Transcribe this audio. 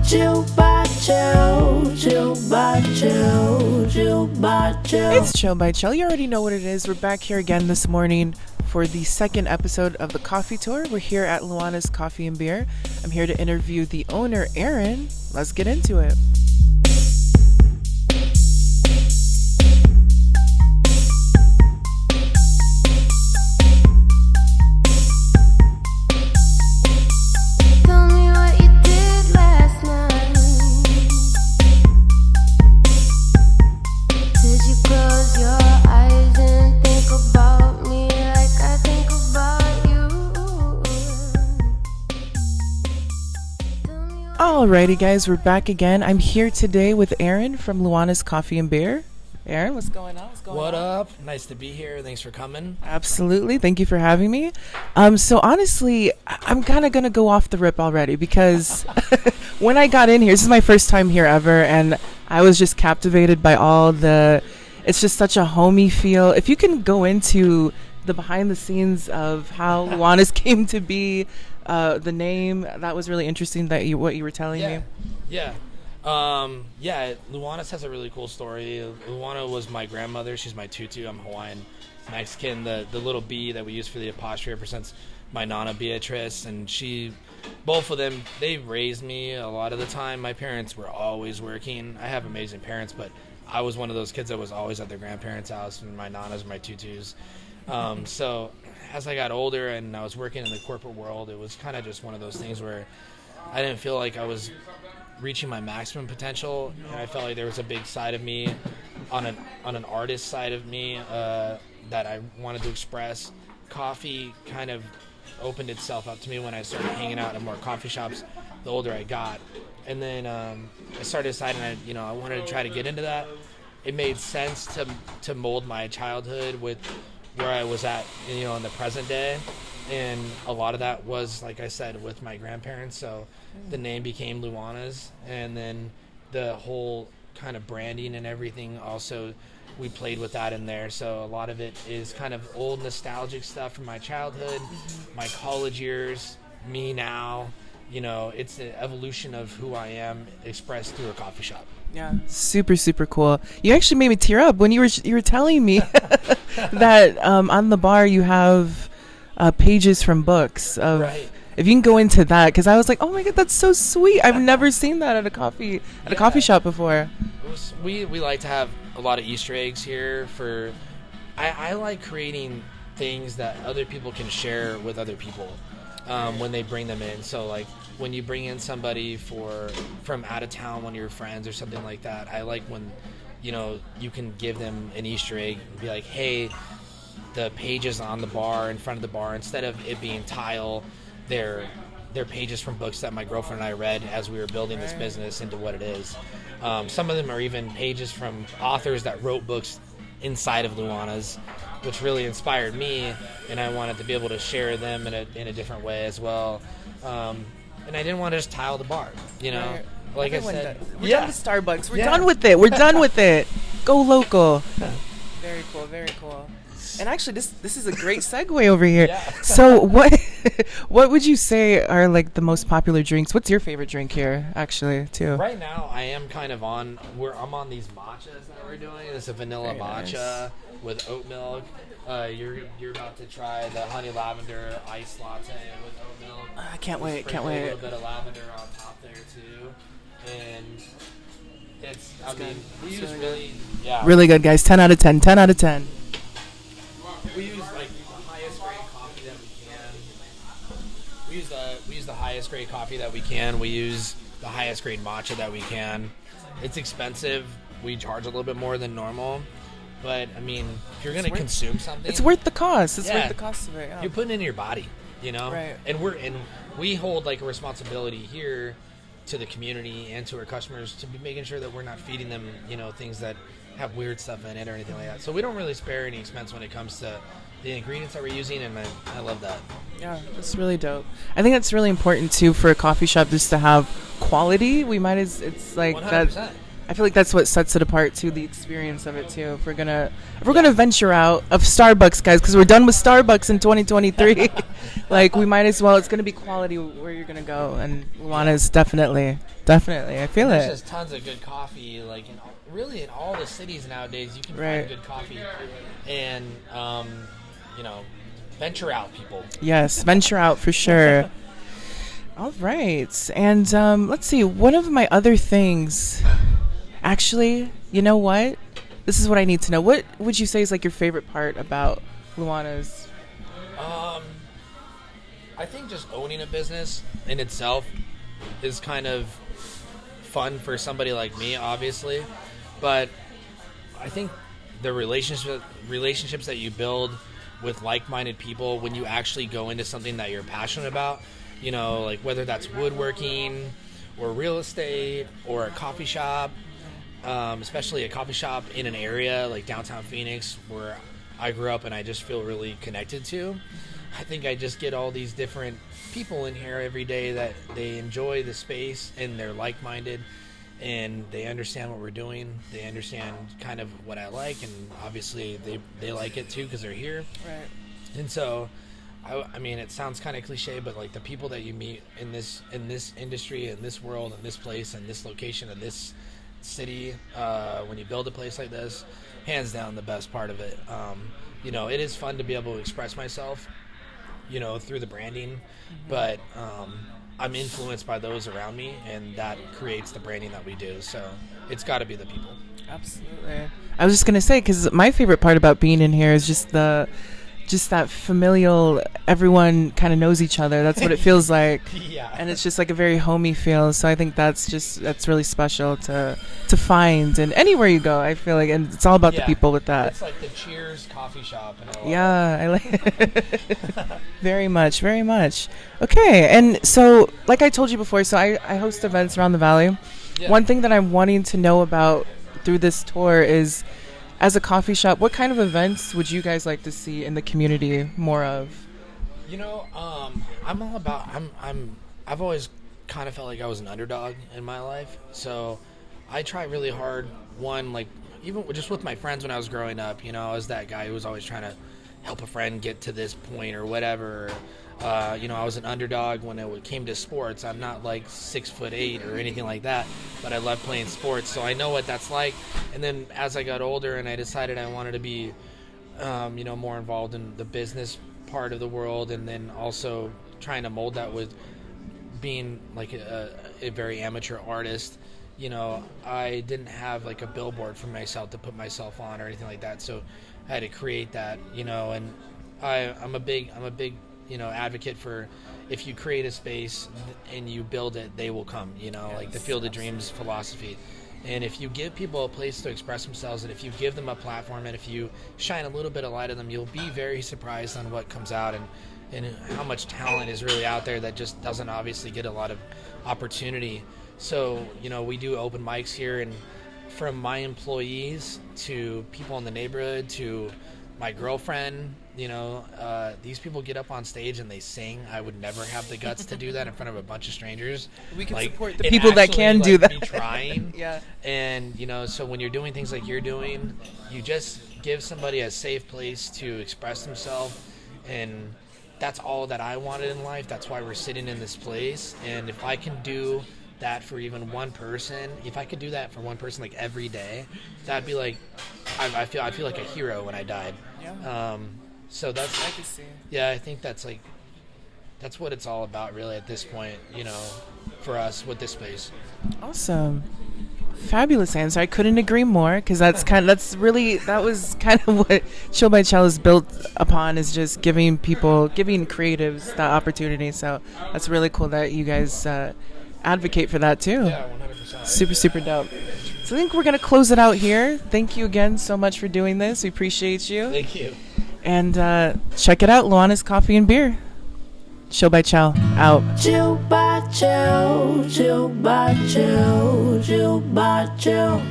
It's Chel by Chel. You already know what it is. We're back here again this morning for the second episode of the coffee tour. We're here at Luana's Coffee and Beer. I'm here to interview the owner, Aaron. Let's get into it. Alrighty guys, we're back again. I'm here today with Aaron from Luana's Coffee and Beer. Aaron, what's going on? What up? Nice to be here. Thanks for coming. Absolutely. Thank you for having me. So honestly, I'm kind of going to go off the rip already because when I got in here, this is my first time here ever, and I was just captivated by it's just such a homey feel. If you can go into the behind the scenes of how Luana's came to be, the name, that was really interesting what you were telling me. Yeah. Luana's has a really cool story. Luana was my grandmother. She's my tutu. I'm Hawaiian Mexican. The little B that we use for the apostrophe represents my Nana Beatrice, and both of them, they raised me a lot of the time. My parents were always working. I have amazing parents, but I was one of those kids that was always at their grandparents' house, and my Nanas were my tutus. So as I got older and I was working in the corporate world, it was kind of just one of those things where I didn't feel like I was reaching my maximum potential, and I felt like there was a big side of me on an artist side of me that I wanted to express. Coffee kind of opened itself up to me when I started hanging out in more coffee shops the older I got, and then I started deciding I wanted to try to get into that. It made sense to mold my childhood with where I was at, in the present day, and a lot of that was, like I said, with my grandparents. So the name became Luana's, and then the whole kind of branding and everything also, we played with that in there. So a lot of it is kind of old nostalgic stuff from my childhood, my college years, me now. It's an evolution of who I am expressed through a coffee shop. Yeah, super, super cool. You actually made me tear up when you were telling me that on the bar you have pages from books. Right. If you can go into that, because I was like, oh my god, that's so sweet. I've never seen that at a coffee shop before. We like to have a lot of Easter eggs here. I like creating things that other people can share with other people when they bring them in. So like when you bring in somebody from out of town, one of your friends or something like that, I like when you can give them an Easter egg and be like, hey, the pages on the bar, in front of the bar, instead of it being tile, they're pages from books that my girlfriend and I read as we were building this business into what it is. Some of them are even pages from authors that wrote books inside of Luana's, which really inspired me, and I wanted to be able to share them in a different way as well. And I didn't want to just tile the bar, Right. Like I said. We're done with Starbucks. We're done with it. We're done with it. Go local. Very cool. Very cool. And actually, this is a great segue over here. Yeah. So what would you say are like the most popular drinks? What's your favorite drink here, actually, too? Right now, I am kind of I'm on these matchas that we're doing. This is a vanilla matcha with oat milk. You're about to try the honey lavender iced latte with oat milk. I can't wait. A little bit of lavender on top there too, and we use really good, guys. 10 out of 10. 10 out of 10. We use like the highest grade coffee that we can. We use the highest grade coffee that we can. We use the highest grade matcha that we can. It's expensive. We charge a little bit more than normal. But I mean, if you're gonna consume something, it's worth the cost. It's worth the cost of it. Yeah. You're putting it in your body, Right. And we hold like a responsibility here to the community and to our customers to be making sure that we're not feeding them, things that have weird stuff in it or anything like that. So we don't really spare any expense when it comes to the ingredients that we're using, and I love that. Yeah, that's really dope. I think that's really important too for a coffee shop, just to have quality. It's like 100%. that. I feel like that's what sets it apart too, the experience of it too. If we're gonna venture out of Starbucks, guys, because we're done with Starbucks in 2023, like we might as well. It's gonna be quality where you're gonna go, and Luana is definitely Definitely. I feel There's it. just tons of good coffee, like really in all the cities nowadays. You can Right. find good coffee, and venture out, people. Yes, venture out for sure. All right. And let's see. One of my other things, actually, you know what? This is what I need to know. What would you say is like your favorite part about Luana's? I think just owning a business in itself is kind of fun for somebody like me, obviously. But I think the relationships that you build with like-minded people when you actually go into something that you're passionate about, like whether that's woodworking or real estate or a coffee shop, especially a coffee shop in an area like downtown Phoenix where I grew up and I just feel really connected to. I think I just get all these different people in here every day that they enjoy the space and they're like-minded and they understand what we're doing. They understand kind of what I like, and obviously they like it too because they're here. Right. And so, I mean, it sounds kind of cliche, but like the people that you meet in this industry, in this world, in this place, in this location, in this city, when you build a place like this, hands down the best part of it. It is fun to be able to express myself, through the branding, but I'm influenced by those around me, and that creates the branding that we do. So it's got to be the people. Absolutely. I was just gonna say, because my favorite part about being in here is just that familial. Everyone kind of knows each other. That's what it feels like. Yeah. And it's just like a very homey feel. So I think that's really special to find. And anywhere you go, I feel like, and it's all about the people with that. It's like the Cheers coffee shop. And I like it. Very much, very much. Okay, and so like I told you before, so I host events around the valley. Yeah. One thing that I'm wanting to know about through this tour is, as a coffee shop, what kind of events would you guys like to see in the community more of? I'm all about. I've always kind of felt like I was an underdog in my life, so I try really hard. One, like even just with my friends when I was growing up, I was that guy who was always trying to help a friend get to this point or whatever. I was an underdog when it came to sports. I'm not like 6'8" or anything like that, but I love playing sports, so I know what that's like. And then as I got older and I decided I wanted to be, more involved in the business part of the world, and then also trying to mold that with being like a very amateur artist. I didn't have like a billboard for myself to put myself on or anything like that, so I had to create that. And I'm a big advocate for, if you create a space and you build it, they will come, like the Field of Dreams philosophy. And if you give people a place to express themselves, and if you give them a platform, and if you shine a little bit of light on them, you'll be very surprised on what comes out, and how much talent is really out there that just doesn't obviously get a lot of opportunity. So, we do open mics here, and from my employees to people in the neighborhood to my girlfriend, these people get up on stage and they sing. I would never have the guts to do that in front of a bunch of strangers. We can support the people that can do that. Be trying. Yeah. And, so when you're doing things like you're doing, you just give somebody a safe place to express themselves. And that's all that I wanted in life. That's why we're sitting in this place. And if I can do that for even one person, if I could do that for one person like every day, that'd be like, I'd feel like a hero when I died. Yeah. So that's, I can see. Yeah, I think that's what it's all about really at this point, for us with this space. Awesome. Fabulous answer. I couldn't agree more, because that was kind of what Chel by Chel is built upon, is just giving creatives that opportunity. So that's really cool that you guys advocate for that too. Yeah, 100%. Super, super dope. So I think we're going to close it out here. Thank you again so much for doing this. We appreciate you. Thank you. And check it out, Luana's Coffee and Beer. Chel by Chel, out. Chel by Chel, Chel by Chel, Chel by Chel.